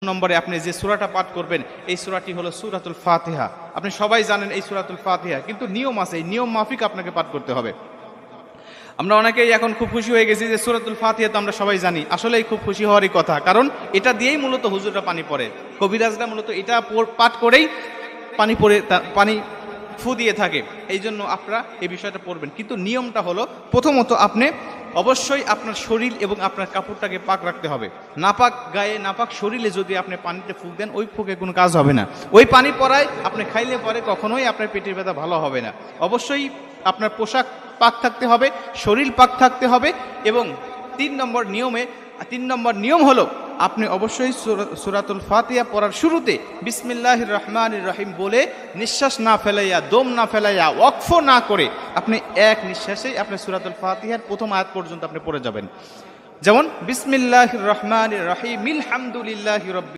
নম্বরে আপনি যে সূরাটা পাঠ করবেন এই সূরাটি হলো সূরাতুল ফাতিহা। আপনি সবাই জানেন এই সূরাতুল ফাতিহা, কিন্তু নিয়ম আছে, এই নিয়ম মাফিক আপনাকে পাঠ করতে হবে। আমরা অনেকেই এখন খুব খুশি হয়ে গেছি যে সূরাতুল ফাতিহা তো আমরা সবাই জানি, আসলেই খুব খুশি হওয়ারই কথা, কারণ এটা দিয়েই মূলত হুজুররা পানি পড়ে, কবিরাজরা মূলত এটা পাঠ করেই পানি ফু দিয়ে থাকে। এই জন্য আপনারা এই বিষয়টা পড়বেন, কিন্তু নিয়মটা হলো প্রথমত আপনি অবশ্যই আপনার শরীর এবং আপনার কাপড়টাকে পাক রাখতে হবে। নাপাক গায়ে নাপাক শরীরে যদি আপনি পানিতে ফুঁক দেন, ওই ফুঁকে কোনো কাজ হবে না। ওই পানি পড়ায় আপনি খাইলে পরে কখনোই আপনার পেটের ব্যথা ভালো হবে না। অবশ্যই আপনার পোশাক পাক থাকতে হবে, শরীর পাক থাকতে হবে। এবং তিন নম্বর নিয়ম হলো আপনি অবশ্যই সূরাতুল ফাতিহা পড়ার শুরুতে বিসমিল্লাহির রহমানির রহিম বলে নিঃশ্বাস না ফেলাইয়া, দম না ফেলাইয়া, ওয়াকফ না করে আপনি এক নিঃশ্বাসে আপনি সূরাতুল ফাতিহার প্রথম আয়াত পর্যন্ত আপনি পড়ে যাবেন। যেমন বিসমিল্লাহির রহমানির রহিম আলহামদুলিল্লাহি রাব্বিল